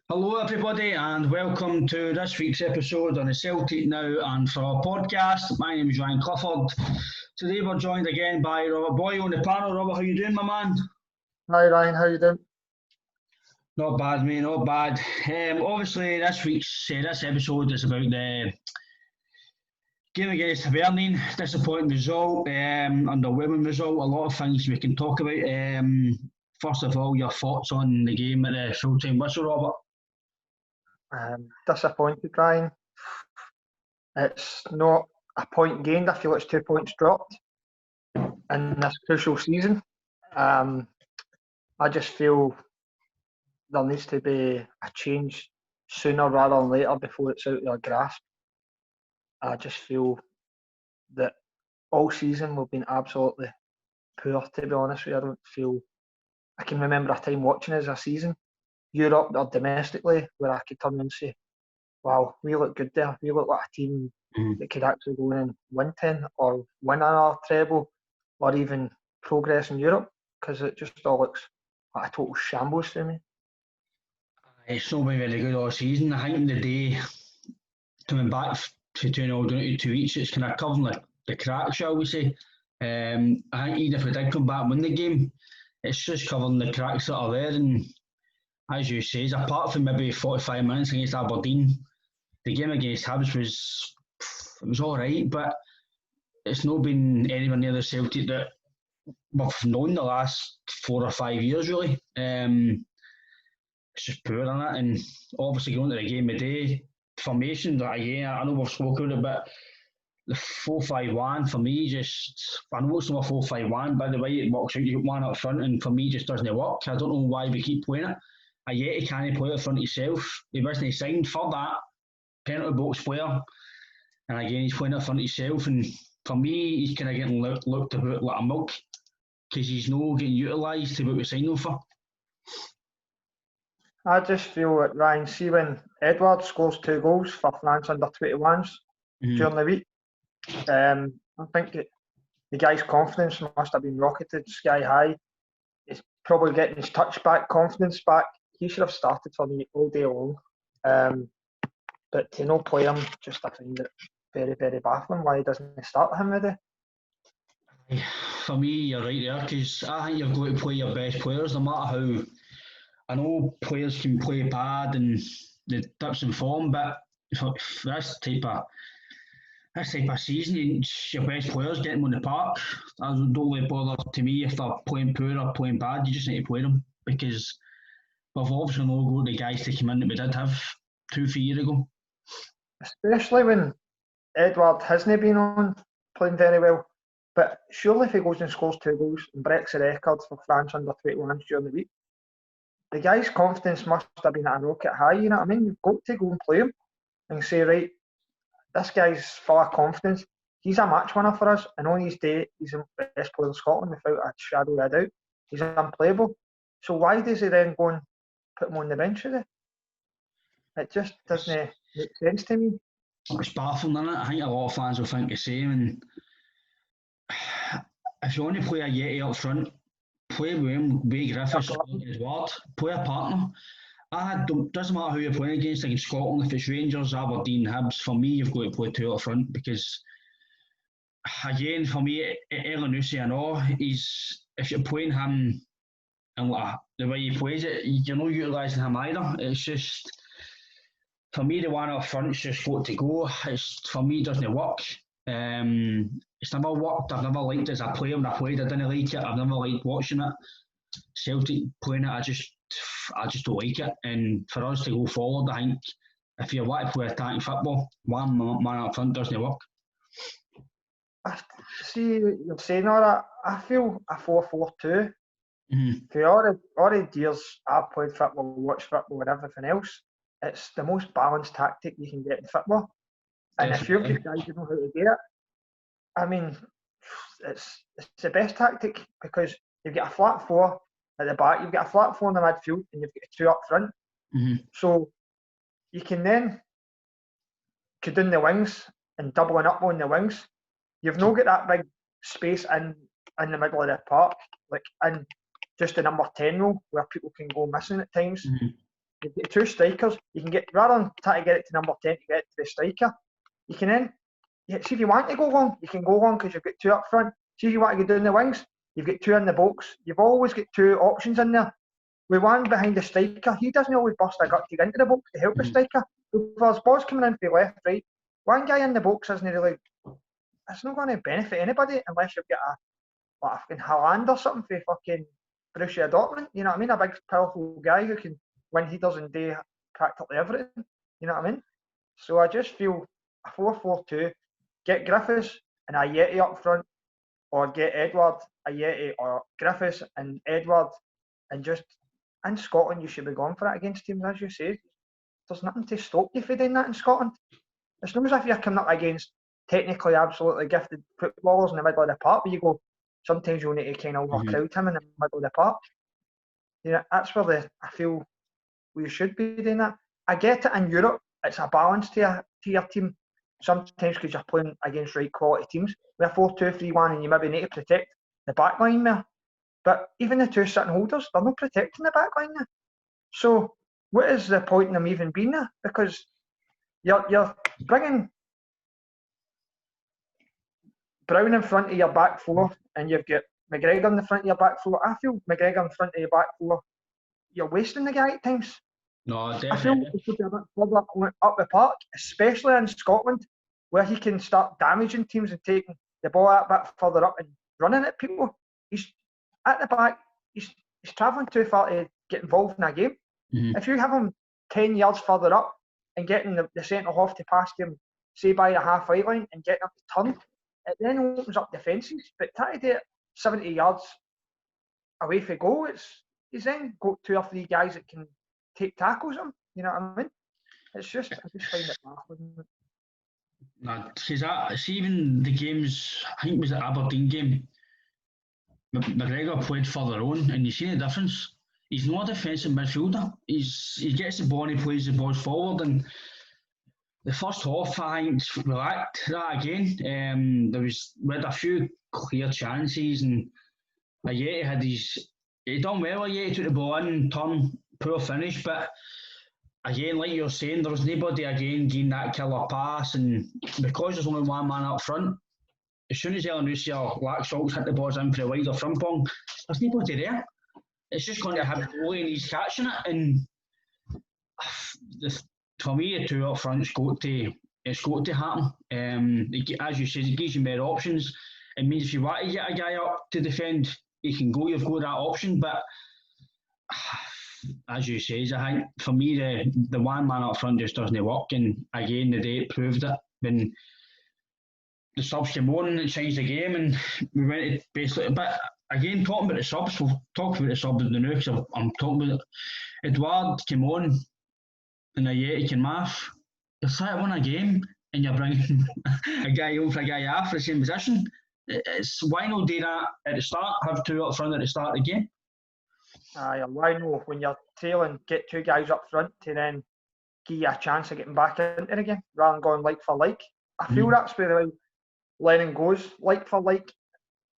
Hello, everybody, and welcome to this week's episode on the Celtic Now and for our podcast. My name is Ryan Clifford. Today we're joined again by Robert Boyle on the panel. Robert, how you doing, my man? Hi Ryan, how you doing? Not bad, mate. Not bad. Obviously, this episode is about the game against Hibernian. Disappointing result, underwhelming result. A lot of things we can talk about. First of all, your thoughts on the game at the full-time whistle, Robert? Disappointed, Ryan. It's not a point gained. I feel it's 2 points dropped in this crucial season. I just feel there needs to be a change sooner rather than later before it's out of their grasp. I just feel that all season we've been absolutely poor, to be honest with you. I don't feel I can remember a time watching as a season, Europe or domestically, where I could turn and say, wow, we look good there. We look like a team that could actually go in and win 10 or win another treble or even progress in Europe, because it just all looks like a total shambles to me. It's not been very good all season. I think the day coming back to 2-0 down to 2 each, it's kind of covering the cracks, shall we say. I think even if we did come back and win the game, it's just covering the cracks that are there. And as you say, apart from maybe 45 minutes against Aberdeen, the game against Hibs was all right, but it's not been anywhere near the Celtic that we've known the last 4 or 5 years, really. It's just poor, isn't it? And obviously going to the game today, formation, again, I know we've spoken about it, but the 4-5-1 for me I know it's not a 4-5-1, by the way, it works out, you got one up front, and for me just doesn't work. I don't know why we keep playing it. Yet he can't play it in front of himself. He wasn't signed for that penalty box player. And again, he's playing it in front of himself. And for me, he's kind of getting looked about like a milk because he's not getting utilised to what we signed him for. I just feel that Ryan, see when Edward scores 2 goals for France under 21s during the week, I think the guy's confidence must have been rocketed sky high. He's probably getting his touch back, confidence back. He should have started for me all day long. But to not play him, just I find it very, very baffling. Why doesn't he start him today? For me, you're right there, because I think you've got to play your best players, no matter how. I know players can play bad and the dips in form, but for this type of season, your best players get them on the park. I don't really bother to me if they're playing poor or playing bad. You just need to play them, because we've obviously not got the guys to come in that we did have 2-3 years ago. Especially when Edward hasn't been on playing very well. But surely if he goes and scores 2 goals and breaks the record for France under 21s during the week, the guy's confidence must have been at a rocket high, you know what I mean? You've got to go and play him and say, right, this guy's full of confidence. He's a match winner for us, and on his day, he's the best player in Scotland without a shadow of a doubt. He's unplayable. So why does he then go and put him on the bench today? It just doesn't make sense to me. It's baffling, isn't it? I think a lot of fans will think the same. And if you want to play a Yeti up front, play with him, Way Griffiths, Edward, play a partner. Doesn't matter who you're playing against, like in Scotland, if it's Rangers, Aberdeen, Hibs, for me, you've got to play 2 up front, because, again, for me, Elanusi and all, if you're playing him and the way he plays it, you're not utilising him either. It's just, for me, the one up front's just got to go. For me, it doesn't work. It's never worked. I've never liked it as a player. When I played, I didn't like it. I've never liked watching it. Celtic playing it, I just don't like it. And for us to go forward, I think if you want to play attacking football, one man up front doesn't work. See, you're saying all that. I feel a 4-4-2. For all the years I've played football, watched football, and everything else, it's the most balanced tactic you can get in football. And definitely. If you've got guys who know how to do it, I mean, it's the best tactic, because you've got a flat 4 at the back, you've got a flat 4 in the midfield, and you've got 2 up front. So you can then go down the wings and doubling up on the wings. You've not got that big space in the middle of the park, like in just the number 10 role, where people can go missing at times. You've got two strikers. You can get, rather than try to get it to number 10 to get it to the striker, you can then, see if you want to go long, you can go long because you've got two up front. See if you want to go down the wings, you've got two in the box. You've always got two options in there. With one behind the striker, he doesn't always bust a gut to get into the box to help the striker. If there's balls coming in from left, right, one guy in the box isn't really, it's not going to benefit anybody unless you've got a fucking Haaland or something for fucking Borussia Dortmund. You know what I mean? A big, powerful guy who can win headers and do practically everything. You know what I mean? So I just feel a 4-4-2, get Griffiths and Ayeti up front, or get Edward, Ayeti, or Griffiths and Edward, and just, in Scotland you should be going for it against teams, as you say. There's nothing to stop you from doing that in Scotland. It's not as if you're coming up against technically absolutely gifted footballers in the middle of the park, where you go, sometimes you'll need to kind of overcrowd him in the middle of the park. You know, that's where I feel we should be doing that. I get it in Europe, it's a balance to your team. Sometimes because you're playing against right quality teams. With a 4-2-3-1 and you maybe need to protect the back line there. But even the two sitting holders, they're not protecting the back line there. So what is the point in them even being there? Because you're bringing Brown in front of your back four and you've got McGregor in the front of your back four. I feel McGregor in front of your back four, you're wasting the guy at times. No, definitely. I feel it should be a bit further up the park, especially in Scotland, where he can start damaging teams and taking the ball a bit further up and running at people. He's at the back, he's travelling too far to get involved in a game. If you have him 10 yards further up and getting the centre half to pass him, say by the halfway line, and getting him to turn, it then opens up defences. But try to do it 70 yards away from goal, he's then got 2 or 3 guys that can take tackles him. You know what I mean? It's just, I just find it baffling. Nah, see, even the games, I think it was the Aberdeen game, McGregor played further on, and you see the difference. He's not a defensive midfielder. He gets the ball and he plays the balls forward. And the first half, I think we lacked that again. We had a few clear chances, and Ayeti he done well. Ayeti took the ball in, turn, poor finish, but again, like you're saying, there was nobody again getting that killer pass, and because there's only one man up front, as soon as Elanusi or Laxalt hit the balls in for the wider front ball, there's nobody there. It's just going to have the goalie and he's catching it, and for me, the two up front's got to happen. As you said, it gives you more options. It means if you want to get a guy up to defend, you can go. You've got that option, but as you say, I think for me the one man up front just doesn't work. And again, the day it proved it when the subs came on, it changed the game, and we went to basically. But again, talking about the subs, we'll talk about the subs now because I'm talking about it. Edouard came on, and Ayeti can math. You're trying to win a game, and you're bringing a guy on for a guy off for the same position. Why not do that at the start? Have 2 up front at the start of the game. Why not, when you're trailing, get 2 guys up front to then give you a chance of getting back into it again, rather than going like for like. I feel that's where Lennon goes, like for like,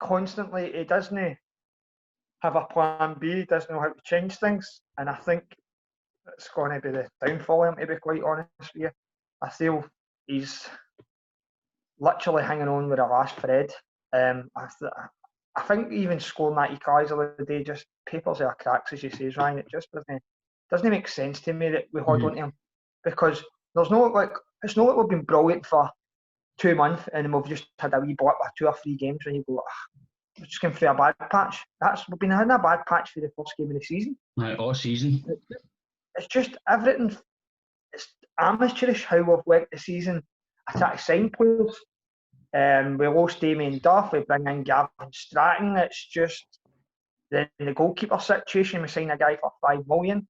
constantly. He doesn't have a plan B, he doesn't know how to change things, and I think it's going to be the downfall of him, to be quite honest with you. I feel he's literally hanging on with the last thread. I think even scoring that equaliser the other day just papers our cracks, as you say, Ryan. It just doesn't make sense to me that we hold on to him, because there's no it's not like we've been brilliant for 2 months and then we've just had a wee blip of 2 or 3 games when you go, we're just going through a bad patch. We've been having a bad patch for the first game of the season. Right, all season. It's just everything. It's amateurish how we've worked the season. I try to sign players. We lost Damien Duff, we bring in Gavin Stratton. It's just the goalkeeper situation. We sign a guy for 5 million.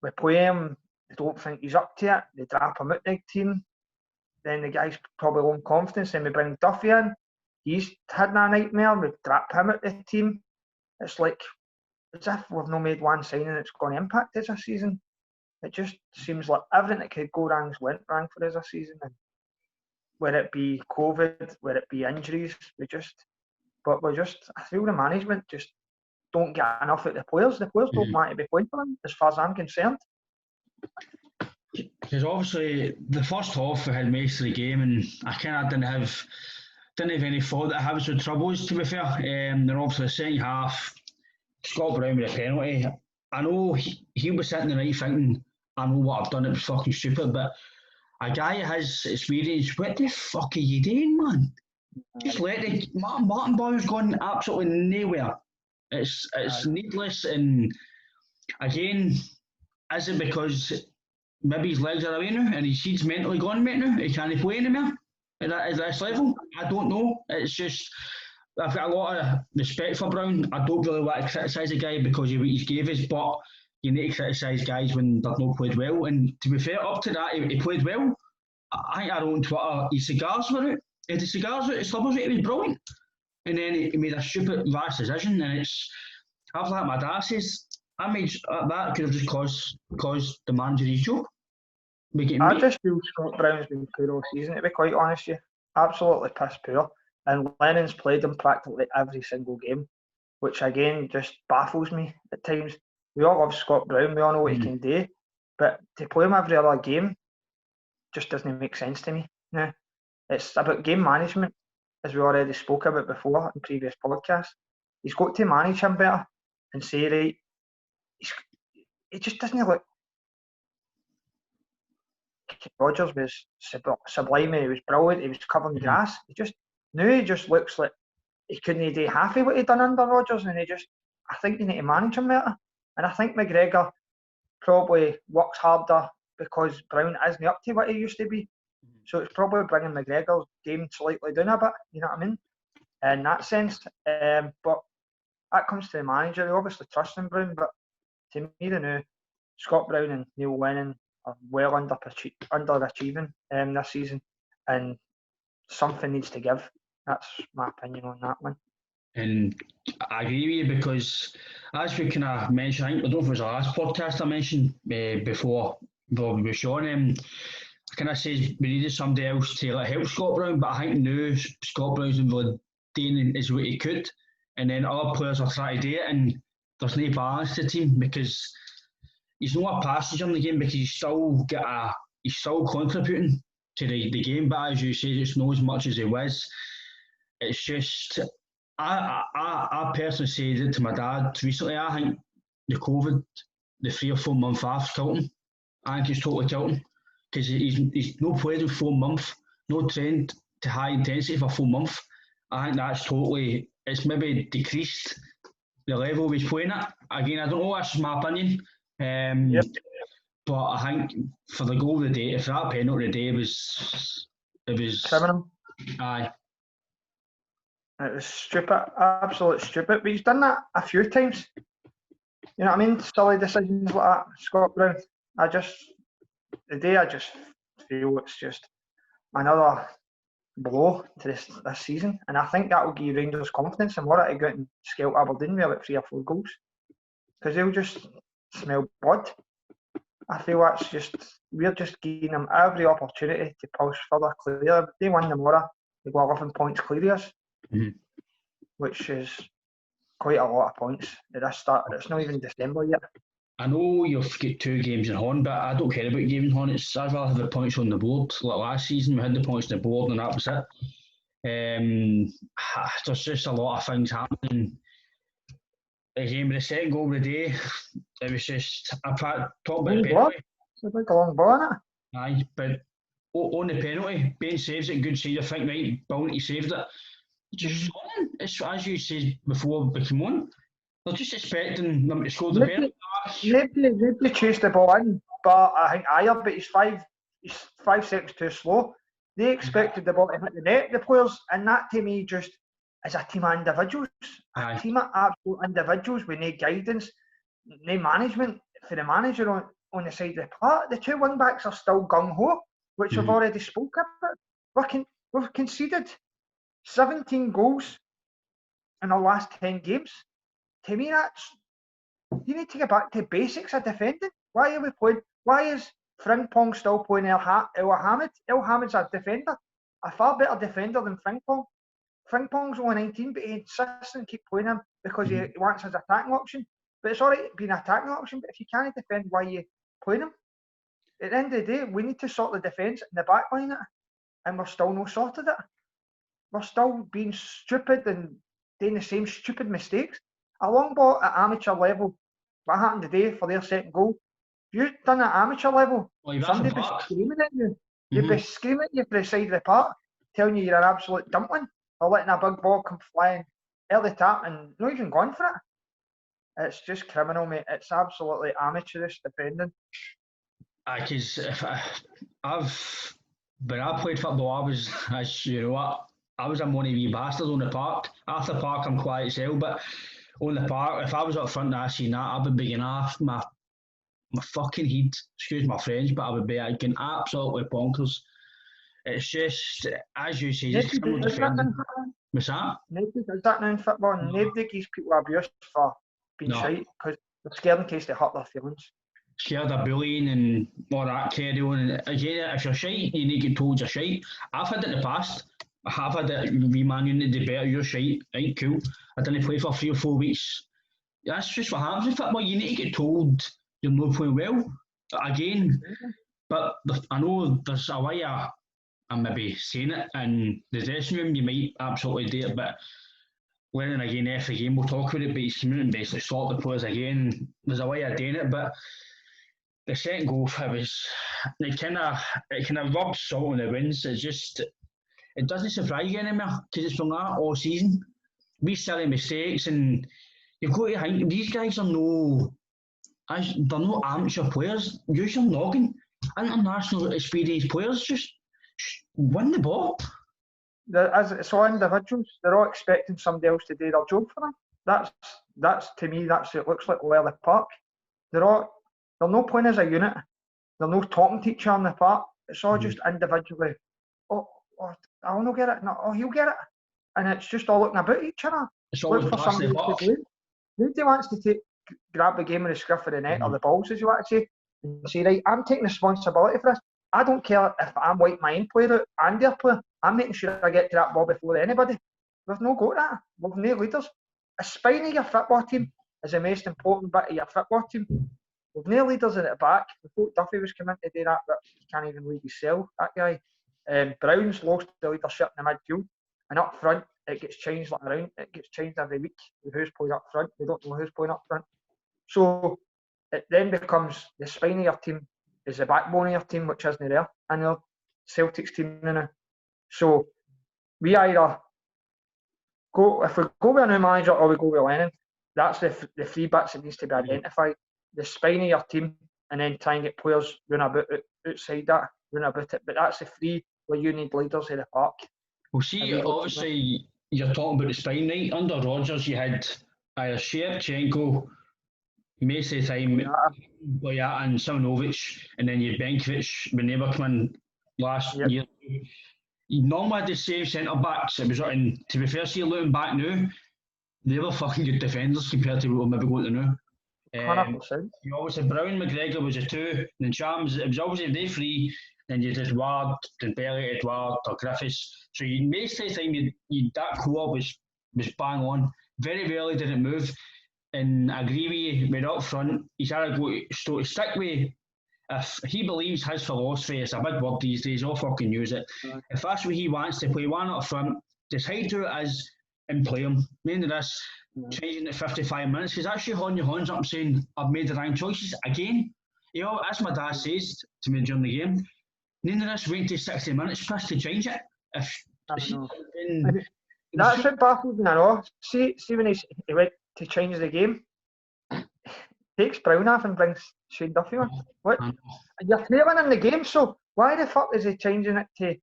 We play him, they don't think he's up to it. They drop him out the team. Then the guy's probably low in confidence. Then we bring Duffy in. He's had a nightmare. We drop him out the team. It's like as if we've not made one signing that's going to impact us this season. It just seems like everything that could go wrong went wrong for us this season. And whether it be COVID, whether it be injuries, I feel the management just don't get enough at the players. The players don't want to be playing for them, as far as I'm concerned. Because obviously the first half we had most of the game, and I kind of didn't have any thought that I was with troubles. To be fair, then obviously the second half, Scott Brown with a penalty. I know he was sitting there right thinking, I know what I've done. It was fucking stupid, but a guy has experience. What the fuck are you doing, man? Just let the Martin Boyle's gone absolutely nowhere. It's needless, and again, is it because maybe his legs are away now and he's mentally gone mate now? He can't play anymore at this level. I don't know. It's just I've got a lot of respect for Brown. I don't really want to criticise the guy because he gave us, but you need to criticise guys when they've not played well. And to be fair, up to that, he played well. I think I wrote on Twitter, his cigars were out. He had the cigars out, his slubbers out, he was brilliant. And then he made a stupid, rash decision. And I've like my dad says, that could have just caused the manager his job. I just feel Scott Brown's been poor all season, to be quite honest with you. Absolutely piss poor. And Lennon's played him practically every single game, which again just baffles me at times. We all love Scott Brown, we all know what he can do, but to play him every other game just doesn't make sense to me. No. It's about game management, as we already spoke about before in previous podcasts. He's got to manage him better and say, right, it just doesn't look. Rodgers was sublime, he was brilliant, he was covering grass. He just looks like he couldn't do half of what he'd done under Rodgers, and I think they need to manage him better. And I think McGregor probably works harder because Brown isn't up to what he used to be. So it's probably bringing McGregor's game slightly down a bit, you know what I mean? In that sense. But that comes to the manager. He obviously trusts in Brown, but to me, the new Scott Brown and Neil Lennon are well underachieving this season, and something needs to give. That's my opinion on that one. And I agree with you because, as we kind of mentioned, I don't know if it was the last podcast I mentioned before with Sean, I kind of says we needed somebody else to help Scott Brown, but I think now Scott Brown's been really doing as what he could, and then other players are trying to do it, and there's no balance to the team because he's not a passenger in the game because he's still contributing to the game, but as you say, it's not as much as he was. It's just I personally said it to my dad recently. I think the COVID, the 3 or 4 month off killed him. I think it's totally killed him because he's not played in 4 months, no trained to high intensity for 4 months. I think it's maybe decreased the level he's playing at. Again, I don't know, that's just my opinion. But I think for the goal of the day, if that penalty today it was criminal. Aye. It was stupid, absolute stupid. But he's done that a few times. You know what I mean? Silly decisions like that, Scott Brown. I just feel it's just another blow to this season, and I think that will give Rangers confidence and more to go out and scalp Aberdeen with about 3 or 4 goals because they'll just smell blood. I feel we're just giving them every opportunity to push further clear. If they win tomorrow, they go 11 points clear us, which is quite a lot of points at this start. It's not even December yet. I know you've got 2 games in hand, but I don't care about games in hand. I'd rather have the points on the board. Like last season, we had the points on the board and that was it. There's just a lot of things happening. Again, with the second goal of the day, it was just I talk about the penalty. It's a big long ball, isn't it? Aye, but on the penalty, Ben saves it, good save. I think right, brilliant, he saved it. Just it's as you said before, we came on. They're just expecting them to score the penalty. Maybe chase the ball in, but I think Ayer, but he's 5 seconds too slow. They expected the ball to hit the net, the players, and that to me just is a team of individuals. A team of absolute individuals with no guidance, no management for the manager on the side of the park. The 2 wing backs are still gung-ho, which we've already spoke about. We've conceded 17 goals in the last 10 games. To me, you need to get back to basics of defending. Why are we playing? Why is Frimpong still playing El Hamid? El Hamid's a defender, a far better defender than Frimpong. Frimpong's only 19, but he insists and keep playing him because he wants his attacking option. But it's alright being an attacking option, but if you can't defend, why are you playing him? at the end of the day, we need to sort the defence and the back line, and we're still not sorted it. We're still being stupid and doing the same stupid mistakes. A long ball at amateur level, what happened today for their second goal? If you'd done at amateur level, somebody would be screaming at you. They'd be screaming at you for the side of the park, telling you you're an absolute dumpling for letting a big ball come flying early tap and not even going for it. It's just criminal, mate. It's absolutely amateurish defending. Because when I played football, I was, as you know, I was a money wee bastard on the park. After the park, I'm quiet as hell, but on the park, if I was up front and I seen that, I'd be beginning off my fucking head. Excuse my French, but I would be getting absolutely bonkers. It's just, as you say, just criminal defending. What's that? Nobody does that now in football, and nobody gives people abuse for being shite because they're scared in case they hurt their feelings. Scared of bullying and all that carry on. And again, if you're shite, you need to get told you're shite. I've had it in the past. I have had it. We Man United do better. You're shite. Right, cool. I didn't play for 3 or 4 weeks. That's just what happens in football. You need to get told you're not playing well. Again, but I know there's a way I'm maybe saying it in the dressing room. You might absolutely do it, but Lennon again after the game, we'll talk about it. But he's coming out and basically sort the players again. There's a way of doing it, but the second goal, it kind of rubs salt in the winds. It doesn't surprise you anymore because it's been that all season. We silly mistakes, and you've got to think these guys are they're not amateur players. Use your noggin. International experienced players just win the ball. It's all individuals. They're all expecting somebody else to do their job for them. That's to me. That's what it looks like all the park. They're not playing as a unit. They're not talking to each other in the park. It's all just individually. Oh, I'll not get it. No, oh, he'll get it. And it's just all looking about each other. It's always for somebody to do. Nobody wants to grab the game in the scruff of the net or the balls, as you want to say, and say, right, I'm taking responsibility for this. I don't care if I'm wiping my own player out and their player. I'm making sure I get to that ball before anybody. We've not got that. We've no leaders. A Spiny, your football team, is the most important bit of your football team. We've no leaders in the back. We thought Duffy was coming to do that, but he can't even lead himself, that guy. Brown's lost the leadership in the midfield. And up front, it gets changed around. It gets changed every week. Who's playing up front? We don't know who's playing up front. So it then becomes the spine of your team is the backbone of your team, which isn't there. And the Celtic's team now. So we either go, if we go with a new manager or we go with Lennon, that's the 3 bits that needs to be identified. The spine of your team, and then try and get players run about outside that, run about it. But that's the 3 where you need leaders in the park. Well, see, obviously, you're talking about the spine, right? Under Rodgers, you had either Shevchenko, most of the time, Boyata and Simonovic, and then you had Benkovic when they were coming last year. You normally had the same centre-backs. It was, and to be fair, see, looking back now, they were fucking good defenders compared to what we're maybe going to now. 100%. You always had Brown, McGregor was a 2, and then Shams, it was always a day 3, then you had Edouard, then Belly, Edouard, or Griffiths. So most of the time, that core was bang on. Very rarely did it move. And I agree with up front, he's had to go to stick with, if he believes his philosophy, it's a big word these days, I'll fucking use it. If that's what he wants to play, one up front, decide who it is and play him. None of this changing at 55 minutes, because actually holding your hands up saying, I've made the wrong choices again. You know, as my dad says to me during the game, none of this waiting to 60 minutes for us to change it. That's what baffles me, I know. See when he went to change the game, takes Brown off and brings Shane Duffy on. What? And you're trailing in the game, so why the fuck is he changing it to,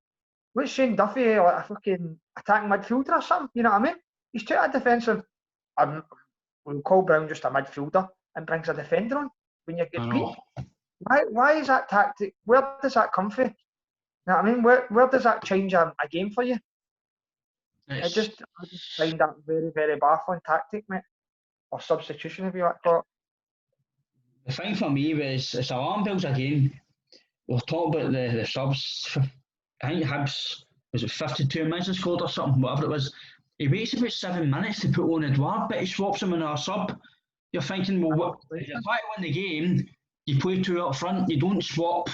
what's Shane Duffy, like a fucking attacking midfielder or something? You know what I mean? He's too a defensive. We'll call Brown just a midfielder and brings a defender on when you get beat. Why is that tactic? Where does that come from? You know what I mean? Where does that change a game for you? I just find that very, very baffling tactic, mate. Or substitution, if you like to call it. The thing for me was, it's alarm bells again. We'll talk about the subs. I think Hibs, was it 52 minutes he scored or something, whatever it was. He waits about 7 minutes to put on Edouard, but he swaps him in a sub. You're thinking, well, if you try to win the game, you play 2 up front, you don't swap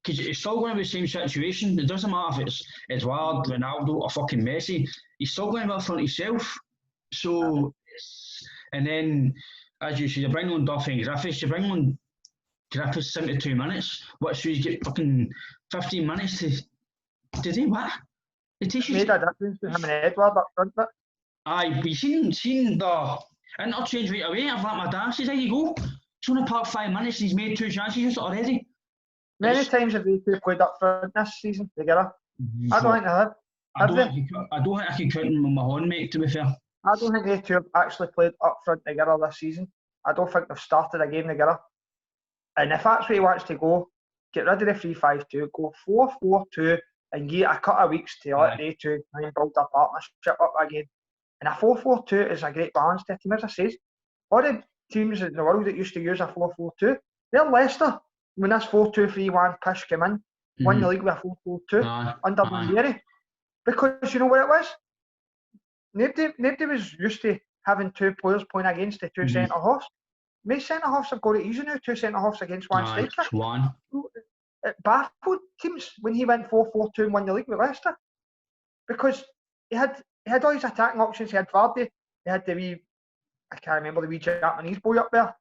because it's still going to be the same situation. It doesn't matter if it's Eduard, Ronaldo, or fucking Messi. He's still going to be up front himself. So, and then, as you say, you bring on Duffy and Griffiths, you bring on Griffiths 72 minutes. What, so you get fucking 15 minutes to do what? It takes you. Made a difference to him and Edward up front, but. Aye, but you seen the interchange right away. I've let my dad say, there you go. It's only part 5 minutes and he's made 2 chances already. Many times have they two played up front this season together? I don't think they have. I don't think I can count them on my horn, mate, to be fair. I don't think they two have actually played up front together this season. I don't think they've started a game together. And if that's where he wants to go, get rid of the 3-5-2, go 4-4-2, and give it a couple of weeks to let they two try and build a partnership up again. And a 4-4-2 is a great balance to a team, as I say. All the teams in the world that used to use a 4-4-2, they're Leicester. When this 4-2-3-1 pish came in, won the league with a 4-4-2 under Minieri. Because you know what it was? Nobody was used to having 2 players playing against the 2 centre-halves. Most centre-halves have got it easy now, 2 centre-halves against 1 striker. It baffled teams when he went 4-4-2 and won the league with Leicester. Because he had all his attacking options. He had Vardy, he had the wee, I can't remember the wee Japanese boy up there.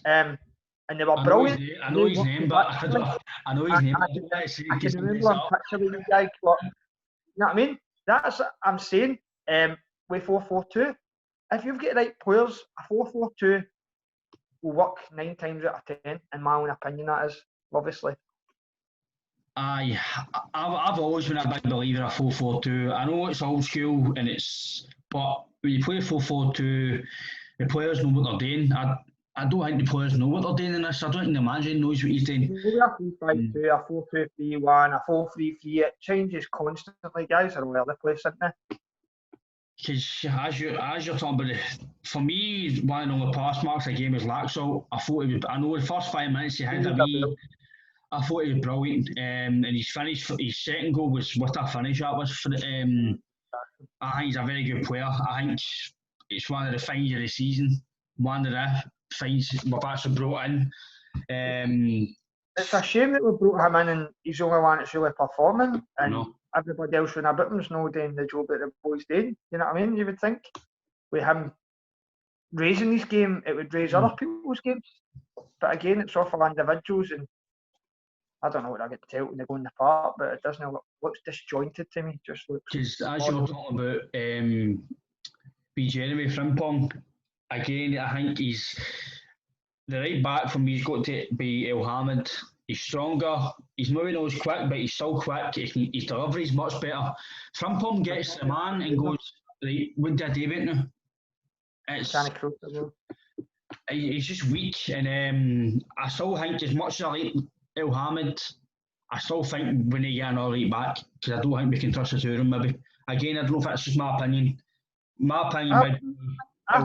And they were brilliant. I know his name, but I know his name. I can remember him picturing the guy, but you know what I mean? That's I'm saying. With 4-4-2, if you've got the right players, a 4-4-2 will work 9 times out of 10. In my own opinion, that is obviously. I've always been a big believer of 4-4-2. I know it's old school but when you play 4-4-2, the players know what they're doing. I don't think the players know what they're doing in this. I don't think the manager knows what he's doing. Maybe a 3-5-2, a 4-2-3-1, a 4-3-3, it changes constantly, guys. Are all over the place, isn't it? Because as you're talking about, for me, one of the pass marks of the game is Laxalt. I know the first 5 minutes he had I thought he was brilliant. And his second goal was what a finish that was. I think he's a very good player. I think it's one of the finds of the season. One of the finds we've actually brought in. It's a shame that we brought him in and he's the only one that's really performing. And everybody else in about him's not doing the job that the boys did. You know what I mean? You would think with him raising this game, it would raise other people's games. But again, it's all for individuals, and I don't know what I get to tell when they go in the park, but it doesn't looks disjointed to me. Just looks. Because as you were talking about, B. Jeremy Frimpong, again, I think he's the right back for me. He's got to be El Hamid. He's stronger. He's maybe not as quick, but he's still quick. His delivery is much better. Frimpong gets the man and goes, right, what do I do about now? He's just weak, and I still think as much as I like El Hamid, I still think we need to get another right back because I don't think we can trust the two of them. Maybe again, I don't know if that's just my opinion. I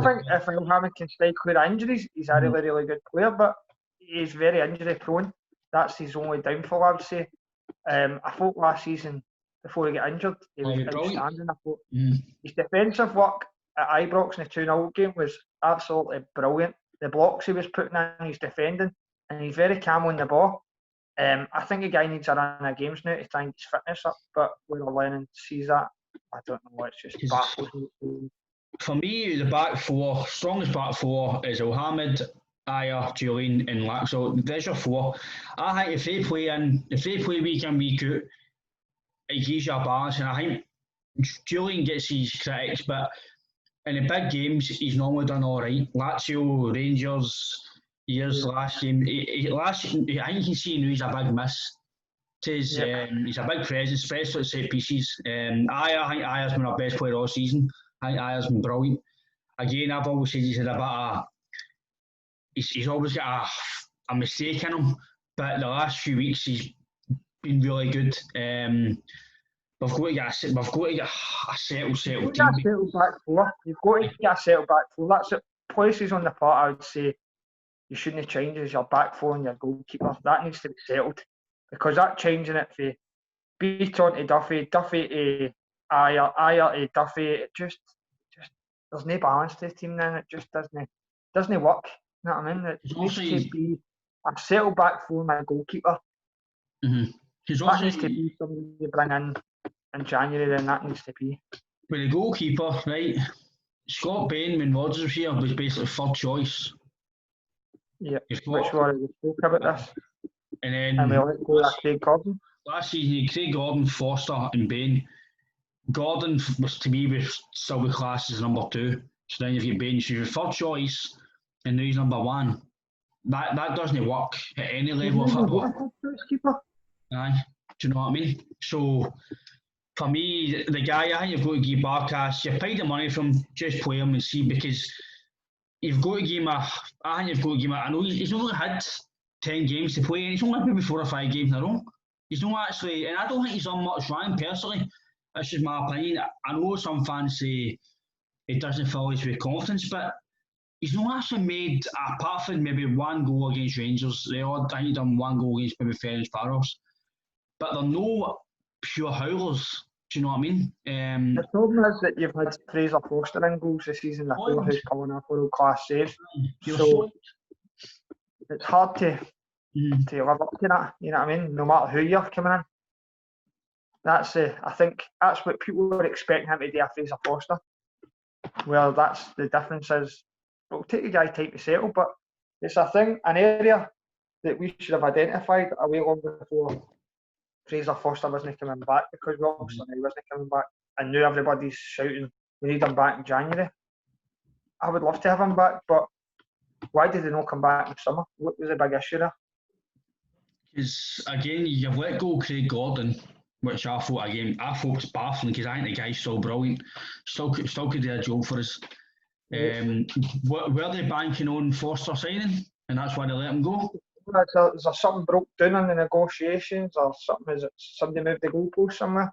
think if El Hamid can stay clear of injuries, he's a really, really good player, but he's very injury prone. That's his only downfall, I would say. I thought last season, before he got injured, he was outstanding. I thought his defensive work at Ibrox in the 2-0 game was absolutely brilliant. The blocks he was putting in, he's defending, and he's very calm on the ball. I think the guy needs a run of games now to try and get his fitness up, but whether Lennon sees that, I don't know. It's just baffles me. For me, the back four, strongest back four is El Hamid, Ayer, Julian, and Laxalt. There's your four. I think if they play week in, week out, it gives you a balance. And I think Julian gets his critics, but in the big games, he's normally done all right. Lazio, Rangers, last game. I think you can see now he's a big miss. He's a big presence, especially at set pieces. I think Ayer's been our best player all season. I think Ayer's been brilliant. Again, I've always said he's had a bit of he's always got a mistake in him, but the last few weeks he's been really good. We've got to get a settled team. You've got a settled back four. You've got to get a settled back four. That's it. Places on the part I would say you shouldn't change is your back four and your goalkeeper. That needs to be settled because that changing it for Beaton to Duffy to Ayer to Duffy, it just there's no balance to the team then. It just doesn't work. You know what I mean? It needs to be a settled back four and a goalkeeper. That needs to be somebody you bring in January, then that needs to be. With the goalkeeper, right? Scott Bain, when Rodgers was here, was basically third choice. Yeah, which one we spoke about this. And we let go of Craig Gordon. Last season, Craig Gordon, Foster, and Bain. Gordon was, to me, was still be classed as number 2. So then you've got Bain, so you're third choice, and now he's number 1. That doesn't work at any level of football. Aye, do you know what I mean? So for me, the guy, I think you've got to give Barkas, you've paid the money from him, just play him and see, because you've got to give him I know he's only had 10 games to play, and he's only maybe 4 or 5 games in a row. He's not actually, and I don't think he's done much wrong personally. That's just my opinion. I know some fans say he doesn't fill us with confidence, but he's not actually made, apart from maybe 1 goal against Rangers, I think he's done 1 goal against maybe Ferencvaros, but they're no pure howlers. Do you know what I mean? The problem is that you've had Fraser Forster in goals this season before, who's pulling up world-class saves. So it's hard to live up to that, you know what I mean? No matter who you're coming in. That's I think that's what people were expecting him to do, Fraser Forster. Well, that's the difference is, it'll take a guy time to settle, but it's a thing, an area that we should have identified a way long before Fraser Forster wasn't coming back, because we obviously knew he wasn't coming back, and now everybody's shouting we need him back in January. I would love to have him back, but why did he not come back in the summer? What was the big issue there? Because again, you've let go Craig Gordon, which I thought was baffling, because I think the guy's still brilliant, still could do a job for us. Were they banking on Foster signing, and that's why they let him go? Is there something broke down in the negotiations, or something? Is it somebody moved the goalpost somewhere?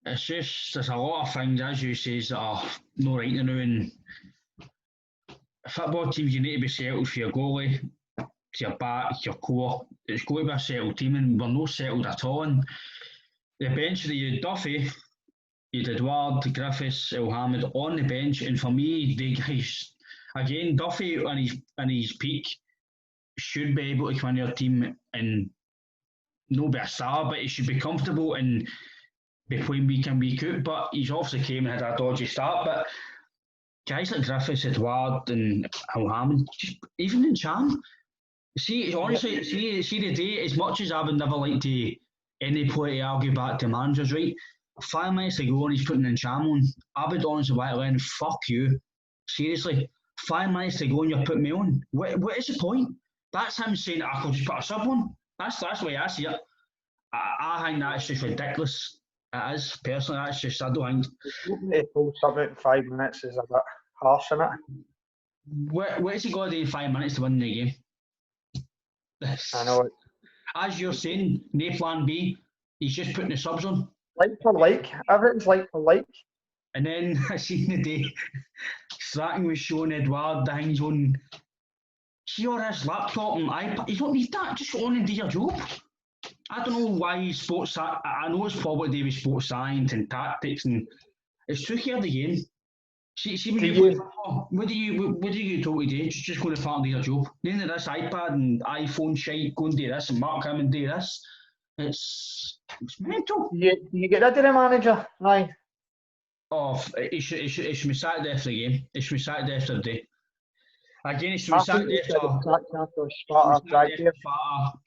It's just, there's a lot of things, as you say, that are not right now. And football teams, you need to be settled for your goalie, to your back, your core. It's got to be a settled team, and we're not settled at all. And the bench, you had Duffy, you had Edouard, Griffiths, Elhamed on the bench, and for me, the guys, again, Duffy on his peak should be able to come in your team and not be a star, but he should be comfortable and be playing week in, week out. But he's obviously came and had a dodgy start. But guys like Griffiths, Edouard, and Elhamed, even in Cham, honestly, see the day, as much as I would never like to any play to argue back to managers, right? 5 minutes ago, and he's putting in Cham on. I would honestly want to learn, fuck you. Seriously, 5 minutes to go and you're putting me on. What is the point? That's him saying, I could just put a sub on. That's the way I see it. I think that's just ridiculous. It is, personally, that's just, I don't think. To pull sub out in 5 minutes is a bit harsh, isn't it? What has he got to do in 5 minutes to win the game? I know it. As you're saying, no plan B, he's just putting the subs on. Like for like, everything's like for like. And then I seen the day, Stratton was showing Edouard the things on his laptop and iPad. You don't need that, just go on and do your job. I don't know why he's I know it's probably to do with sports science and tactics, and it's took care of the game. See when you play football, what do you get told to do? Just go to the park and do your job. None of this iPad and iPhone shite, go and do this and mark him and do this. It's mental. You get rid of the manager, right? Oh, it should be sacked after the game. It should be sacked after the day. Again, it should be sacked after Sparta. It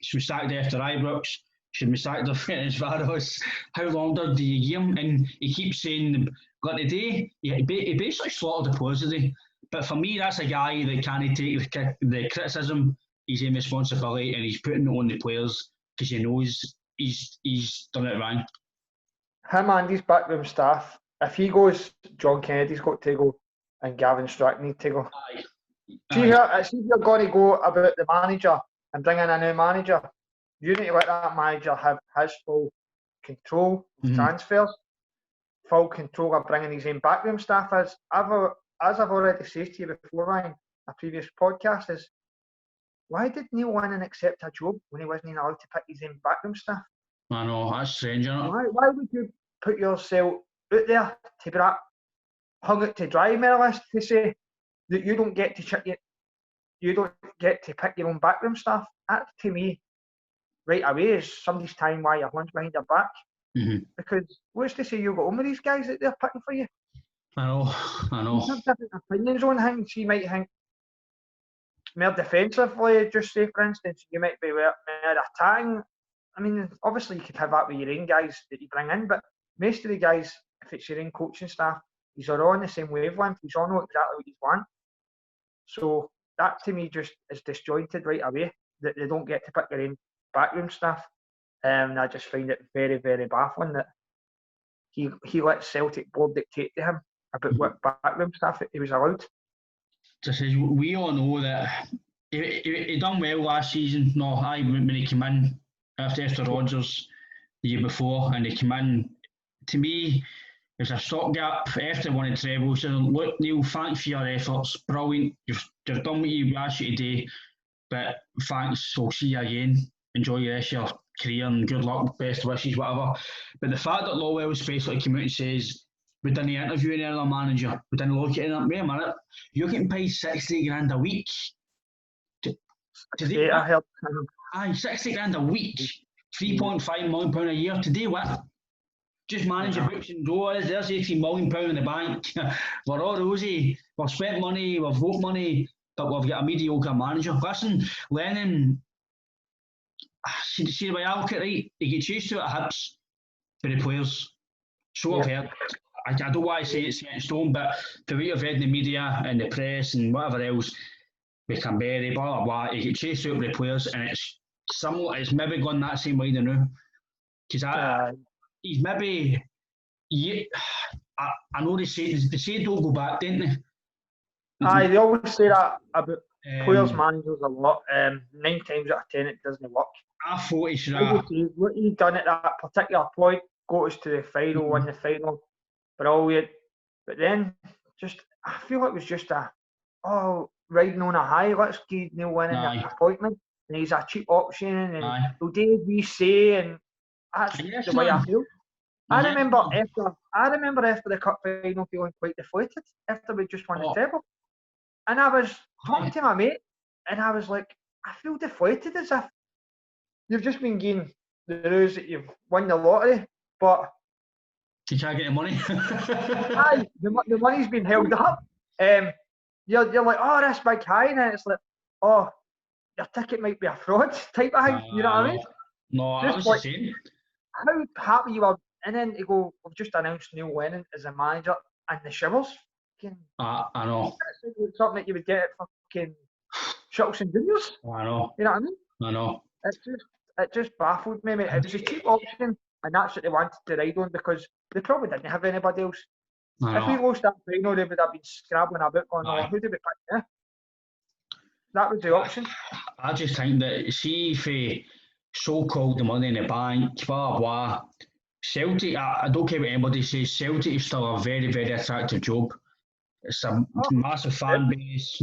should be sacked after Ibrox. Should be sacked after Ferencvaros. How long do you give him? And he keeps saying, got today, he basically slaughtered the players today. But for me, that's a guy that can't take the criticism, his own responsibility, and he's putting it on the players because he knows he's done it wrong. Him and his backroom staff, if he goes, John Kennedy's got to go, and Gavin Strachan need to go. Aye. See, if you're going to go about the manager and bring in a new manager, you need to let that manager have his full control of transfers, full control of bringing his own backroom staff. As I've already said to you before, Ryan, a previous podcast, is why did Neil Lennon accept a job when he wasn't allowed to pick his own backroom staff? I know, that's strange, isn't it? Why would you put yourself out there to be hung out to dry, more or less, to say that you don't get to pick your own backroom staff? That, to me, right away is somebody's tying while your hands behind your back. Because what's to say you've got on with these guys that they're picking for you? I know. You have different opinions on things. You might think more defensively, just say for instance, you might be more attacking. I mean, obviously you could have that with your own guys that you bring in, but most of the guys, if it's your own coaching staff, he's all on the same wavelength. He's all know exactly what he's want. So that to me just is disjointed right away, that they don't get to pick their own backroom stuff. I just find it very, very baffling that he let Celtic board dictate to him about what backroom stuff he was allowed. Just as we all know that he done well last season. No, when he came in after Rodgers the year before, and he came in, to me, it's a stopgap after one of the trebles. So look, Neil, thanks for your efforts. Brilliant. You've done what you asked you to do, but thanks. We'll see you again. Enjoy the rest of your career and good luck, best wishes, whatever. But the fact that Lawwell's basically came out and says, we didn't interview any other manager, we didn't look at it. Wait a minute, you're getting paid 60 grand a week. To do what? Aye, 60 grand a week, £3.5 million a year. To do what? Just manage your books and go. There's £18 million in the bank. We're all rosy. We've spent money, we've got money, but we've got a mediocre manager. Listen, Lennon, see the way I look at it, right? He gets used to it at Hibs for the players. So I've heard. I don't want to say it's set in stone, but the way I've read in the media and the press and whatever else, with Canberra, blah blah blah, he gets chased out with the players, and it's similar. It's maybe gone that same way now, because he's maybe. Yeah, I know they say don't go back, don't they? Aye, they always say that about players, managers a lot. 9 times out of 10 it doesn't work. I thought he should have. What he done at that particular point got us to the final, won the final. But then I feel it was just riding on a high. Let's give Neil Lennon an appointment, and he's a cheap option, and he'll do as we say, and that's the way I feel. I remember after the cup final feeling quite deflated after we just won the treble, and I was talking to my mate, and I was like, I feel deflated, as if you've just been getting the news that you've won the lottery, but you can't get the money. Aye, the money's been held up. You're like, oh, this big high, and it's like, oh, your ticket might be a fraud type of thing. You know what I mean? No, I was like, the same. How happy you are, and then to go, we've just announced Neil Lennon as a manager, and the shivers. I know. It's something that you would get at fucking Shuttles and Juniors. I know. You know what I mean? I know. It just baffled me, mate. It was a cheap option, and that's what they wanted to ride on, because they probably didn't have anybody else. If we lost that final, they would have been scrabbling about going, oh, who did we pick there? That was the option. I just think that, see if so-called the money in the bank, blah, blah, Celtic, I don't care what anybody says, Celtic is still a very, very attractive job. It's a massive fan base,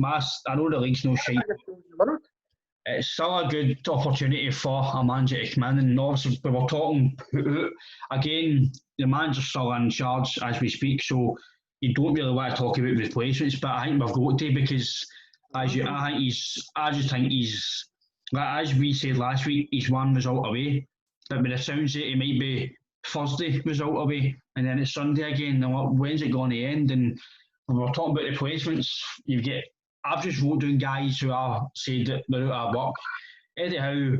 I know the league's no shite. It's still a good opportunity for a manager to come in, and obviously we were talking, again, the manager's still in charge as we speak, so you don't really want to talk about replacements, but I think we've got to, because I just think he's, as we said last week, he's one result away, but with the sounds of it, he might be Thursday result away, and then it's Sunday again, and when's it going to end? And when we're talking about replacements, I've just wrote down guys who are said that they're out of work. Eddie Howe,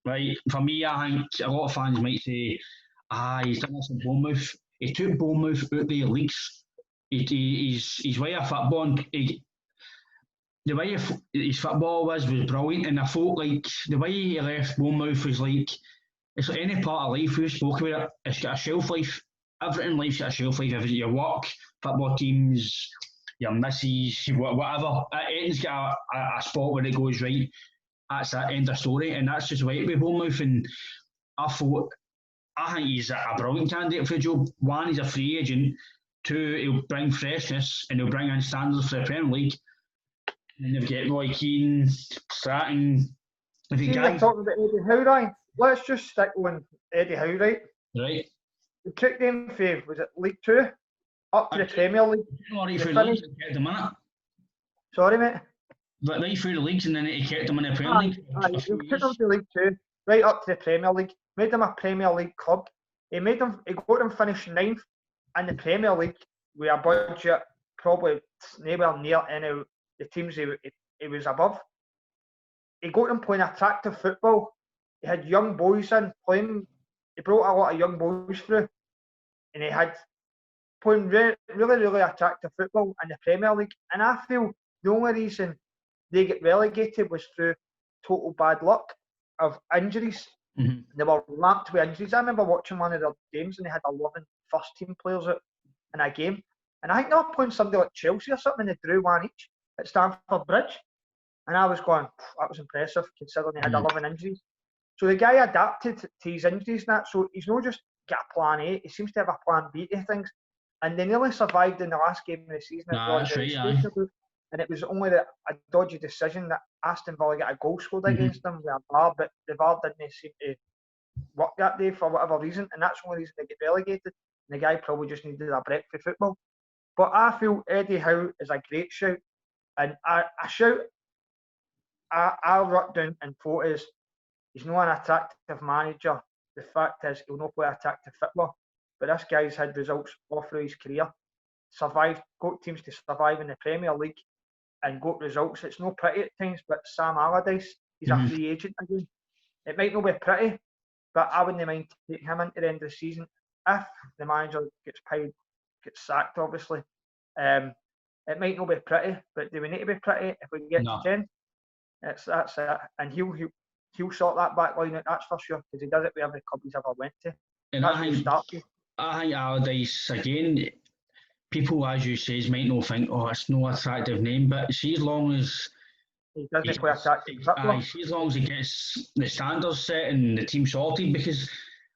right, for me, I think a lot of fans might say, he's done this in Bournemouth. He took Bournemouth out of the leagues. His way of football, the way his football was brilliant, and I thought like the way he left Bournemouth was like, it's like any part of life, we spoke about it, it's got a shelf life. Everything in life's got a shelf life. If it's your work, football teams, your missus, whatever, anything's got a spot where it goes right. That's that end of story, and that's just right with Bournemouth. And I think he's a brilliant candidate for the job. One, he's a free agent. Two, he'll bring freshness and he'll bring in standards for the Premier League. And they've got Roy Keane, Stratton. If you can talking about Eddie Howe, Ryan, let's just stick on Eddie Howe, right? Right. He took them for, was it League 2? Up to the Premier League. Sorry, mate. Right through the leagues, and then he kept them in the Premier League. He took them to League 2. right up to the Premier League, made them a Premier League club. He got them finish 9th in the Premier League with a budget probably nowhere near any of the teams he was above. He got them playing attractive football. He had young boys in playing. He brought a lot of young boys through, and he had playing really, really attractive football in the Premier League. And I feel the only reason they get relegated was through total bad luck of injuries. Mm-hmm. They were lapped with injuries. I remember watching one of their games and they had 11 first-team players out in a game. And I think they were playing somebody like Chelsea or something, and they drew 1 each at Stamford Bridge. And I was going, that was impressive, considering he had 11 injuries. So the guy adapted to his injuries and that. So he's not just got a plan A, he seems to have a plan B to things. And they nearly survived in the last game of the season. That's right, and it was only a dodgy decision that Aston Villa got a goal scored against them with a VAR, but the VAR didn't seem to work that day for whatever reason, and that's the only reason they get relegated. And the guy probably just needed a break for football. But I feel Eddie Howe is a great shout, and I'll write down in photos. He's not an attractive manager. The fact is, he'll not play attractive football. But this guy's had results all through his career. Survived, got teams to survive in the Premier League and got results. It's not pretty at times, but Sam Allardyce, he's a free agent again. It might not be pretty, but I wouldn't mind taking him into the end of the season if the manager gets sacked, obviously. It might not be pretty, but do we need to be pretty if we get to 10? That's it. And he'll sort that back line out, that's for sure, because he does it with every club he's ever went to. And I think Allardyce, again, people, as you say, might not think, it's no attractive name, but see, as long as he doesn't play attractive football, see, as long as he gets the standards set and the team sorted, because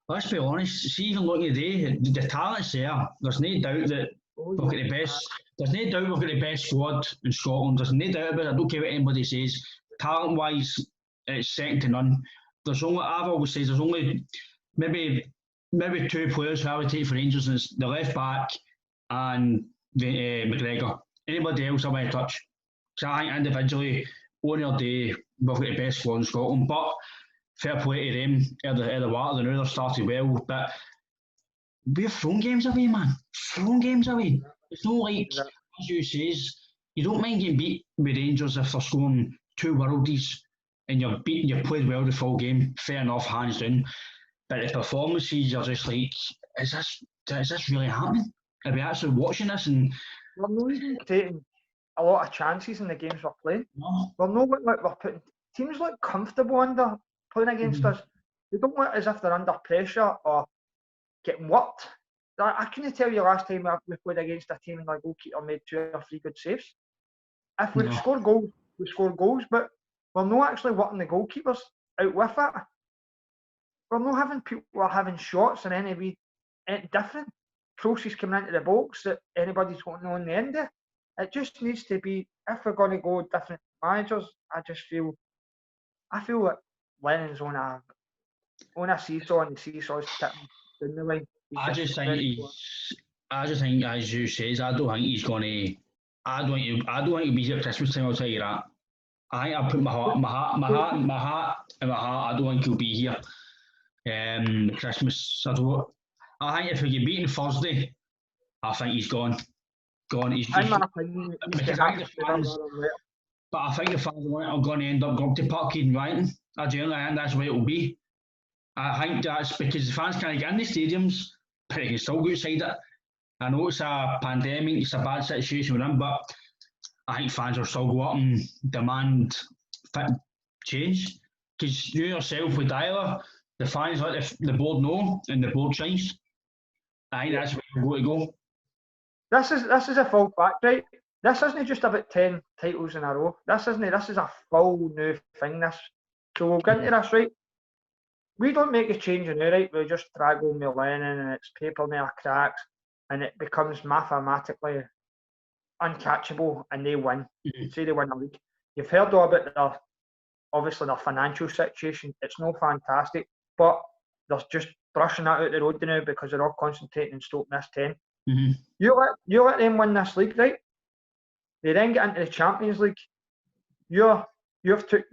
let's be honest, see, even looking today, the talent's there. There's no doubt that we've got the best. There's no doubt we've got the best squad in Scotland. There's no doubt about it. I don't care what anybody says. Talent-wise, it's second to none. I've always said there's only maybe 2 players who I would take for Rangers, and it's the left back and McGregor. Anybody else I want to touch. So I think individually, on their day, we've got the best squad in Scotland. But fair play to them, the water, they know they've started well. But we're throwing games away, man. Throwing games away. It's not like, as you says, you don't mind getting beat with Rangers if they're scoring 2 worldies and you're played well the full game. Fair enough, hands down. But the performances, you're just like, is this really happening? Are we actually watching this? And we're not even taking a lot of chances in the games we're playing. No. We're not like we're putting teams look comfortable under playing against us. They don't look as if they're under pressure or getting worked. I couldn't tell you last time we played against a team and our goalkeeper made 2 or 3 good saves. If we score goals, we score goals, but we're not actually working the goalkeepers out with it. We're not having people who are having shots in any different process coming into the box that anybody's going on the end of. It just needs to be, if we're going to go with different managers, I feel like Lennon's on a seesaw, and the seesaw's tipping down the line. I just think, as you says, I don't think he's going to. I don't think he'll be here at Christmas time. I'll tell you that. I think I put my heart in my heart. I don't think he'll be here. Christmas. I think if we get beaten Thursday, I think he's gone. He's because I think the fans. But I think the fans are going to end up going to Parkhead and Ryan. I genuinely think that's where it will be. I think that's because the fans can't get in the stadiums, but they can still go outside it. I know it's a pandemic, it's a bad situation we're in, but I think fans will still go up and demand change. Because you yourself with Tyler, the fans let the board know, and the board shines. I think that's where we're going to go. This is a full fact, right? This isn't just about 10 titles in a row. This is a full new thing. So we'll get into this, right? We don't make a change now, right? We just drag on the Lennon and it's paper near cracks, and it becomes mathematically uncatchable, and they win. Say they win the league. You've heard all about their financial situation. It's not fantastic, but they're just brushing that out the road now because they're all concentrating on Stoke this 10. You let them win this league, right? They then get into the Champions League. You've took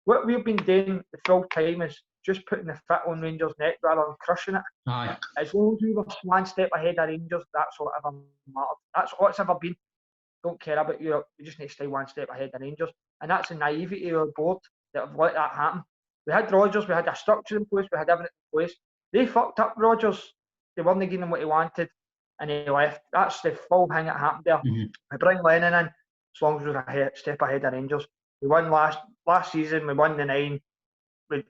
what we've been doing the full time is just putting the foot on Rangers' neck rather than crushing it. Aye. As long as we were one step ahead of Rangers, that's all that ever mattered. That's all it's ever been. Don't care about Europe. We just need to stay one step ahead of Rangers. And that's the naivety of our board that have let that happen. We had Rodgers, we had a structure in place, we had everything in place. They fucked up Rodgers. They weren't giving him what he wanted, and he left. That's the full thing that happened there. Mm-hmm. We bring Lennon in, as long as we're a step ahead of Rangers. We won last season, we won the 9.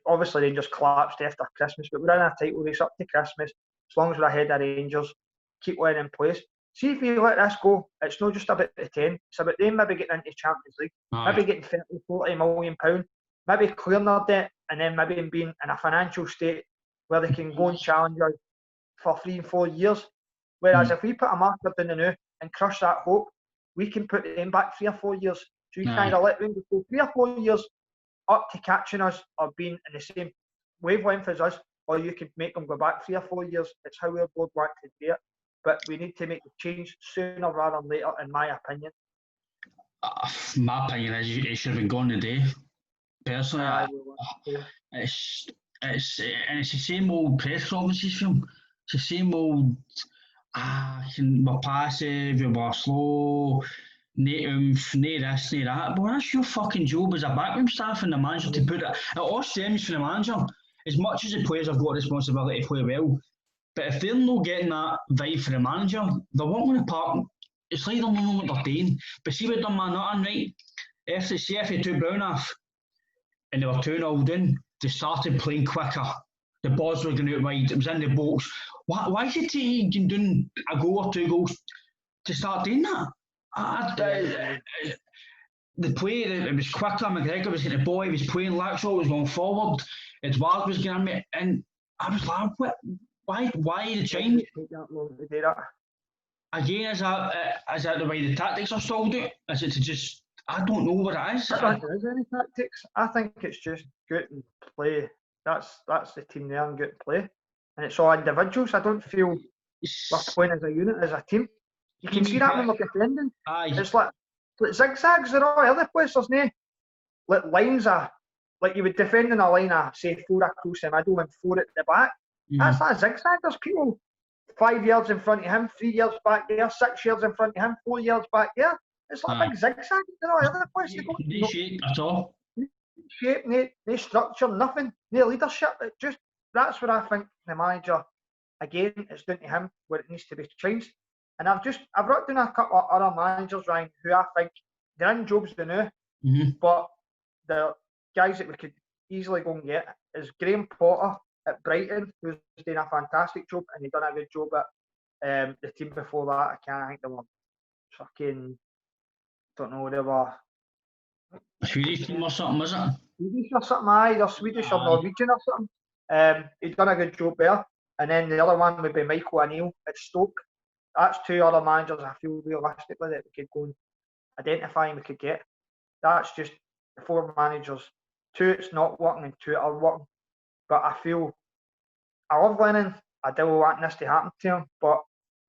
Obviously, Rangers collapsed after Christmas, but we're in a title race up to Christmas. As long as we're ahead of Rangers, keep Lennon in place. See if we let this go, it's not just about the 10, it's about them maybe getting into Champions League, maybe getting 30, 40 million pounds, maybe clearing their debt, and then maybe being in a financial state where they can go and challenge us for 3 and 4 years. Whereas if we put a marker down the now and crush that hope, we can put them back 3 or 4 years. So you kind of let Rangers go 3 or 4 years up to catching us or being in the same wavelength as us, or you can make them go back 3 or 4 years. It's how our board wants to do it. But we need to make the change sooner rather than later, in my opinion. My opinion is it should have been gone today. Personally, it's the same old press conferences film. It's the same old. We're passive, we're slow, no oomph, no this, no that. But that's your fucking job as a backroom staff and the manager to put it. It all stems from the manager. As much as the players have got responsibility to play well, but if they're not getting that vibe from the manager, they're walking the park. It's like they don't know what they're doing. But see what done man nothing, right? If they took Brown off and they were 2-0 down, they started playing quicker. The balls were going out wide, it was in the box. Why is it taking doing a goal or 2 goals to start doing that? The play, it was quicker. McGregor was getting the ball, he was playing lateral, was going forward. Edouard was getting me, and I was like, what? Why the change? Again, is that the way the tactics are stalled out? Is it to just, I don't know what it is. I don't think there is any tactics. I think it's just go out and play. That's the team there and go out and play. And it's all individuals. I don't feel we're playing as a unit, as a team. You can see that when we're defending. Aye. It's like zigzags are all other place. There's no like lines are like you would defend in a line of say 4 across the middle and 4 at the back. That's not a zigzag. There's people 5 yards in front of him, 3 yards back there, 6 yards in front of him, 4 yards back there. It's like a big zigzag. There are other places to go. No shape at all. No shape, no structure, nothing, no leadership. It just that's what I think the manager. Again, it's down to him where it needs to be changed. And I've wrote down a couple of other managers, Ryan, who I think they're in jobs now, but the guys that we could easily go and get is Graham Potter at Brighton, who's doing a fantastic job, and he done a good job at the team before that. I think they were fucking, don't know, they were Swedish team or something, was it? Swedish or something, either Swedish or Norwegian or something. He'd done a good job there. And then the other one would be Michael O'Neill at Stoke. That's 2 other managers I feel realistically that we could go and identify and we could get. That's just the 4 managers. 2 it's not working and 2 are working. But I feel I love Lennon. I do want this to happen to him, but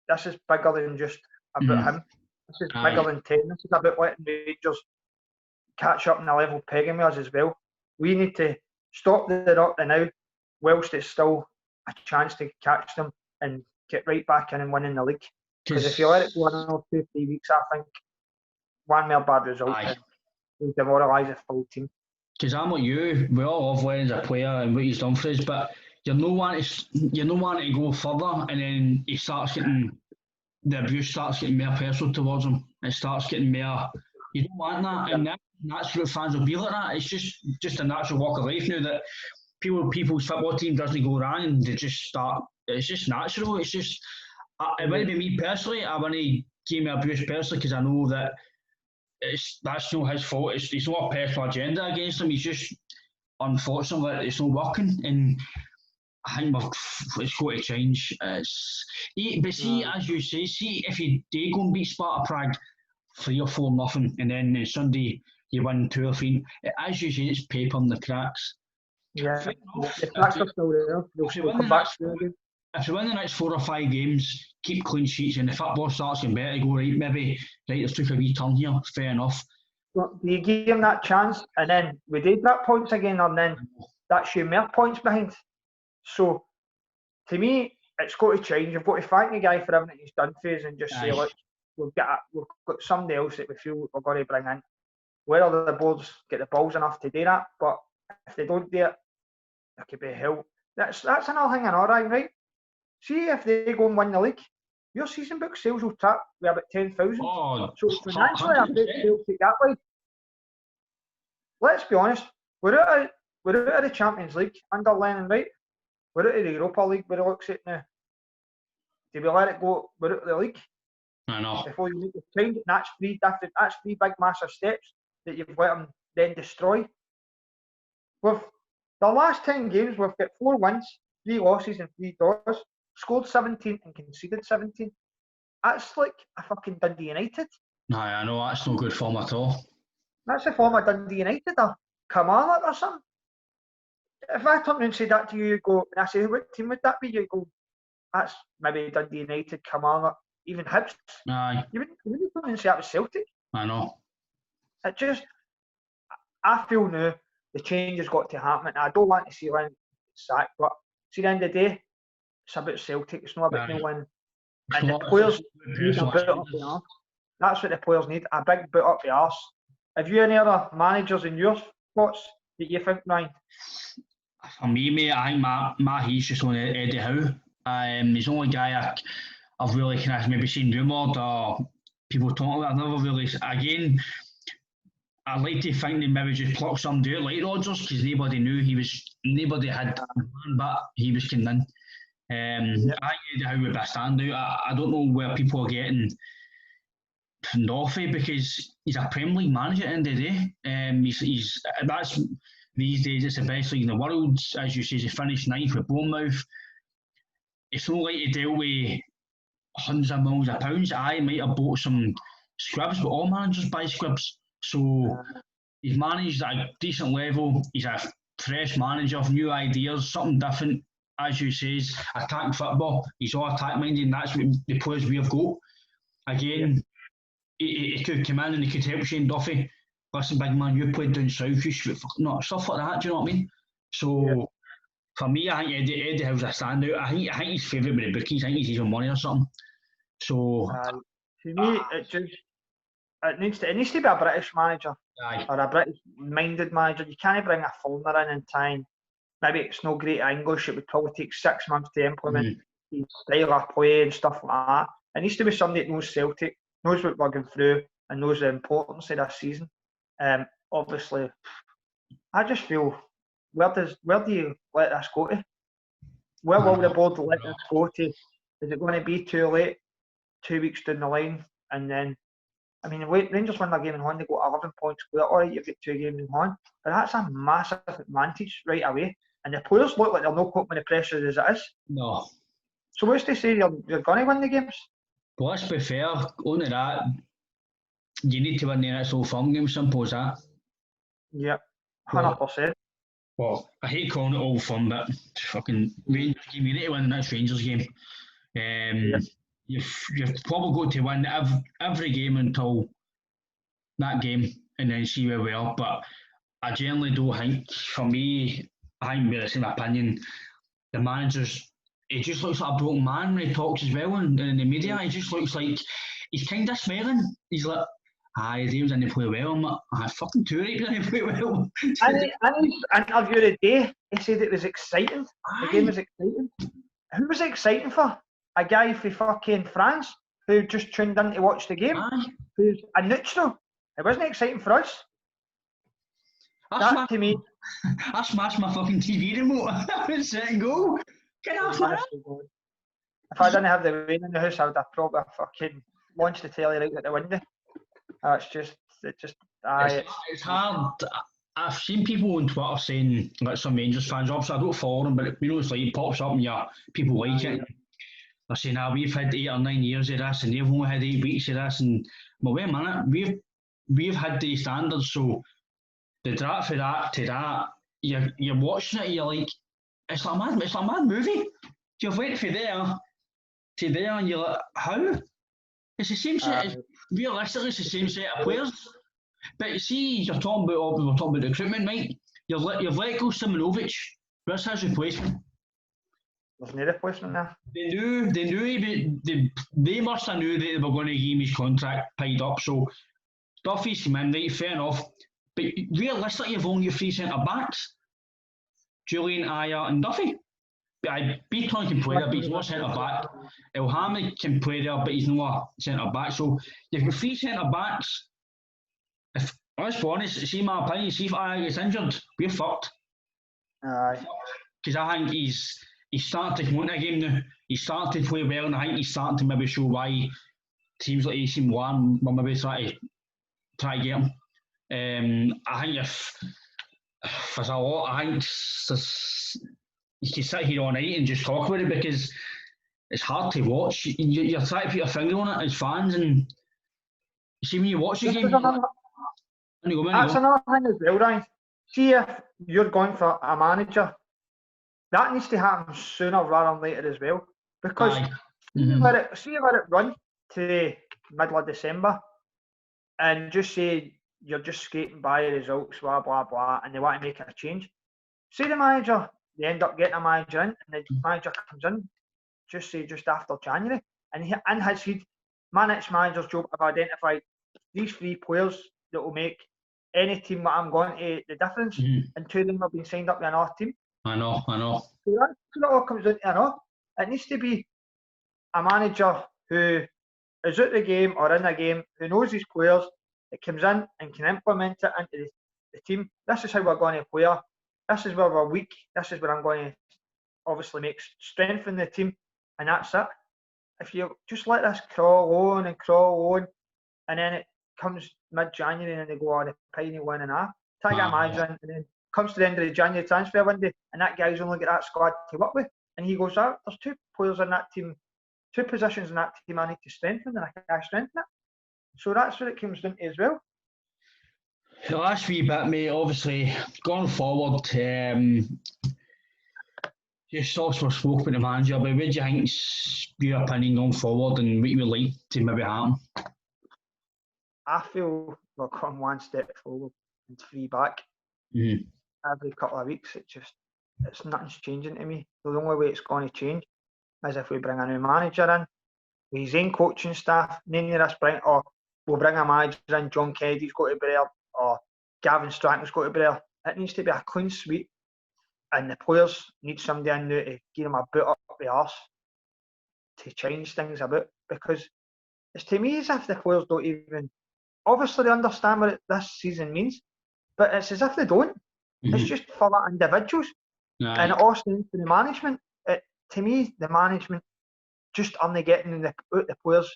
this is bigger than just about him. This is bigger than 10. This is about letting Rangers catch up in a level pegging with us as well. We need to stop the now whilst it's still a chance to catch them and get right back in and winning the league. Because if you let it go another 2-3 weeks, I think one more bad result will demoralise the full team. Because I'm like you, we all love Lennon as a player and what he's done for us, but you're no wanting to go further, and then he starts getting the abuse starts getting more personal towards him. It starts getting more. You don't want that, and that's what fans will be like that. It's just a natural walk of life now that people's football team doesn't go wrong and they just start. It's just natural. It's just it wouldn't be me personally. I wouldn't give me abuse personally because I know that that's not his fault. It's not a personal agenda against him. He's just unfortunately it's not working, and I think it's got to change. But see, as you say, if you do go and beat Sparta Prague 3 or 4-0, and then Sunday you win 2 or 3, as you say, it's paper in the cracks. Yeah, the cracks are still there. They'll come back again. If you win the next 4 or 5 games, keep clean sheets, and the football starts getting better, go right, maybe let's took a wee turn here, fair enough. But do you give him that chance, and then we did that points again, and then that's you more points behind. So, to me, it's got to change. You've got to thank the guy for everything he's done for us and just say, look, we've got somebody else that we feel we're going to bring in. Whether the boards get the balls enough to do that, but if they don't do it, there could be hell. That's another thing, alright, right? See if they go and win the league, your season book sales will tap with about 10,000. Oh, so financially, I think they'll take that way. Let's be honest, we're out of the Champions League under Lennon, right? We're out of the Europa League, where it looks at now. Do we let it go? We're out of the league. I know. Before you make the change, that's three big massive steps that you've let them then destroy. With the last 10 games, we've got 4 wins, 3 losses, and 3 draws. Scored 17 and conceded 17. That's like a fucking Dundee United. Aye, I know, that's no good form at all. That's a form of Dundee United or Kamala or something. If I turn around and say that to you, you go, and I say, what team would that be? You go, that's maybe Dundee United, Kamala, even Hibs. Aye. You wouldn't come and say that was Celtic. I know. It just, I feel now the change has got to happen. I don't want to see Lennon sacked, but see, at the end of the day, it's about Celtic. It's not about no one. And the players need a boot up the arse. That's what the players need, a big boot up the arse. Have you any other managers in your thoughts that you think, Ryan? For me, mate, I think my he's just on Eddie Howe. He's the only guy I've really kind of maybe seen rumoured or people talking about. I've never really, again, I'd like to think they maybe just plucked somebody out like Rodgers because nobody had one, but he was coming in. I think Eddie Howe would be a standout. I don't know where people are getting off because he's a Premier League manager at the end of the day. That's these days it's the best league in the world. As you say, he finished 9th with Bournemouth. It's not like he dealt with hundreds of millions of pounds. I might have bought some squibs, but all managers buy squibs. So he's managed at a decent level. He's a fresh manager, new ideas, something different. As you say, attacking football. He's all attack minded, and that's what the players we have got. Again, he could come in and he could help Shane Duffy. Listen, big man, you played down south, you should stuff like that. Do you know what I mean? So for me, I think Eddie Howe's a standout. I think he's favourite with the bookies. I think he's even money or something. So to me, it needs to be a British manager or a British-minded manager. You can't bring a foreigner in and try and maybe it's no great English. It would probably take 6 months to implement his style of play and stuff like that. It needs to be somebody that knows Celtic, knows what we're going through, and knows the importance of this season. Obviously, I just feel, where do you let this go to? Where will the board let this go to? Is it going to be too late, 2 weeks down the line? And then, I mean, Rangers win their game in hand, they got 11 points clear. All right, you've got 2 games in hand, but that's a massive advantage right away. And the players look like they're not coping with the pressure as it is. No. So what's to say you're going to win the games? Well, let's be fair. Only that, you need to win the next Old Firm game. Simple as that. Yep, 100%. Well, I hate calling it Old Firm, but fucking Rangers game. You need to win the next Rangers game. You've probably got to win every game until that game, and then see where we are. But I generally don't think, for me, I think we're the same opinion. The manager's, he just looks like a broken man when he talks as well in the media. He just looks like he's kind of smiling. He's like, his game's didn't play well. I'm like, fucking too right, didn't play well. And his interview of the day, he said it was exciting. The game was exciting. Who was it exciting for? A guy from fucking France who just tuned in to watch the game? Who's a neutral? It wasn't exciting for us. To me, I smashed my fucking TV remote. I was set and go. Get off that. If I didn't have the rain in the house, I would have probably fucking launched the telly right at the window. It's hard. I've seen people on Twitter saying, like some Rangers fans, obviously I don't follow them, but it's like it pops up and people like it. They're saying, we've had 8 or 9 years of this and they've only had 8 weeks of this. And, well, wait a minute, we've had these standards, so the drop for that to that, you're watching it, you're like, it's like a mad movie. You've went from there to there and you're like, how? It's the same set, realistically it's the same set of players. But see, we were talking about the recruitment, right? You've let go Simonovic. Where's his replacement? There's no replacement there. They must have knew that they were going to give him his contract paid up. So Duffy's come in, right? Fair enough. But realistically, you've only your three centre backs: Julian, Aya, and Duffy. Beaton can play there, but he's not centre back. Elhamy can play there, but he's not a centre back. So you've got three centre backs. If let's be honest, see my opinion, see if Aya gets injured, we're fucked. Aye. Because I think he's starting to come into a game now. He's starting to play well, and I think he's starting to maybe show why teams like AC Milan will maybe try to get him. I think if there's a lot, I think you can sit here all night and just talk about it because it's hard to watch. You're trying to put your finger on it as fans, and you see when you watch the game. That's another thing as well, Ryan. See if you're going for a manager, that needs to happen sooner rather than later as well. Because see let it run to the middle of December and just say you're just skating by results, blah, blah, blah, and they want to make a change. Say the manager, they end up getting a manager in, and the manager comes in, just after January, and in his head, my next manager's job, I've identified these three players that will make any team that I'm going to the difference, and two of them have been signed up to another team. I know. So that's what it all comes down to. It needs to be a manager who is at the game or in the game, who knows his players, that comes in and can implement it into the team. This is how we're going to play. This is where we're weak. This is where I'm going to obviously strengthen the team, and that's it. If you just let this crawl on, and then it comes mid-January and they go on a piney 1.5, tag a manager in, and then comes to the end of the January transfer window, and that guy's only got that squad to work with, and he goes, there's two players in that team, two positions in that team I need to strengthen, and I can't strengthen it. So that's what it comes down to as well. The last wee bit, mate, obviously, going forward, just also spoke about the manager, but what do you think's your opinion going forward and what you would like to maybe happen? I feel we're going one step forward and three back. Every couple of weeks, it's nothing's changing to me. The only way it's going to change is if we bring a new manager in, with his own coaching staff, none of this we'll bring a manager in, John Kennedy's got to be there, or Gavin Stratton's got to be there. It needs to be a clean sweep, and the players need somebody in there to give them a boot up the arse to change things a bit, because it's to me as if the players don't even, obviously they understand what this season means, but it's as if they don't. It's just for the individuals, and it all stems to the management. To me, the management just aren't getting the players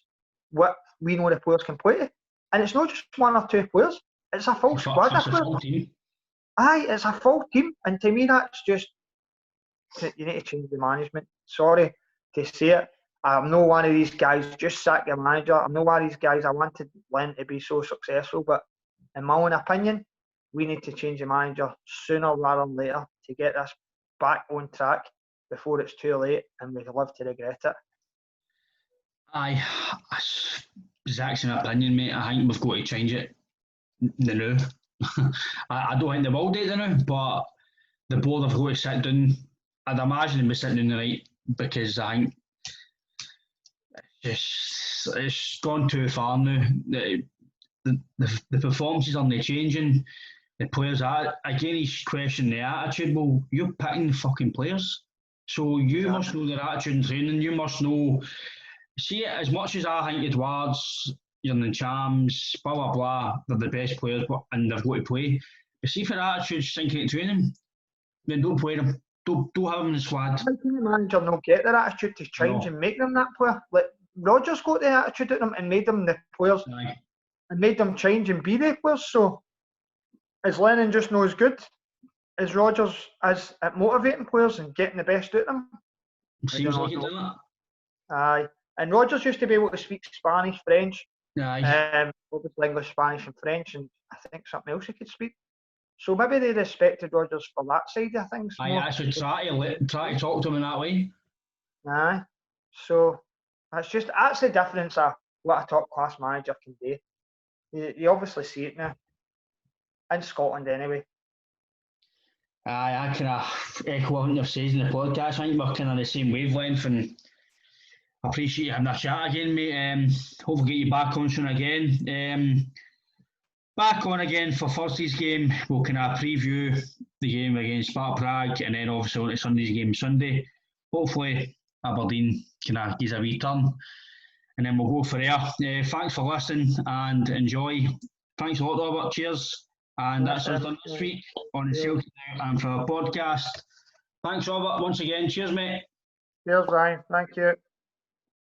what we know the players can play to. And it's not just one or two players, it's a full squad. It's a full team. Aye, it's a full team, and to me that's just, you need to change the management. Sorry to say it, I'm not one of these guys, just sack your manager. I'm not one of these guys, I wanted Lennon to be so successful, but in my own opinion, we need to change the manager sooner rather than later to get this back on track before it's too late and we live to regret it. Aye, exact same opinion, mate. I think we've got to change it now. I don't think they will do it now, but the board have got to sit down. I'd imagine they'll be sitting down tonight, because I think it's gone too far now. The performances aren't changing. The players are, again, he's questioning the attitude. Well, you're picking the fucking players, so you must know their attitude in training. You must know. See, as much as I think Edwards, you're the champs, blah blah blah, they're the best players, and they've got to play. But see, if their attitude's sinking into training, then don't play them. Don't have them in the squad. How can the manager not get their attitude to change and make them that player? Like Rodgers got the attitude at them and made them the players, and made them change and be the players. So is Lennon just not as good as Rodgers as at motivating players and getting the best out of them? Seems like it, doesn't it? Aye. And Rodgers used to be able to speak Spanish, French, obviously English, Spanish and French, and I think something else he could speak. So maybe they respected Rodgers for that side of things. I actually try to talk to him in that way. Aye. So that's the difference of what a top class manager can do. You obviously see it now. In Scotland anyway. I kind of echo what you've said in the podcast. I think we're kind of the same wavelength, and I appreciate you having a chat again, mate. Hopefully get you back on soon again. Back on again for Thursday's game. We'll kind of preview the game against Sparta Prague, and then obviously on to Sunday's game Sunday. Hopefully Aberdeen kind of gives a wee turn, and then we'll go for there. Thanks for listening and enjoy. Thanks a lot, Robert. Cheers. And that's us done this week on the Celtic and for our podcast. Thanks, Robert, once again. Cheers, mate. Cheers, Ryan. Thank you.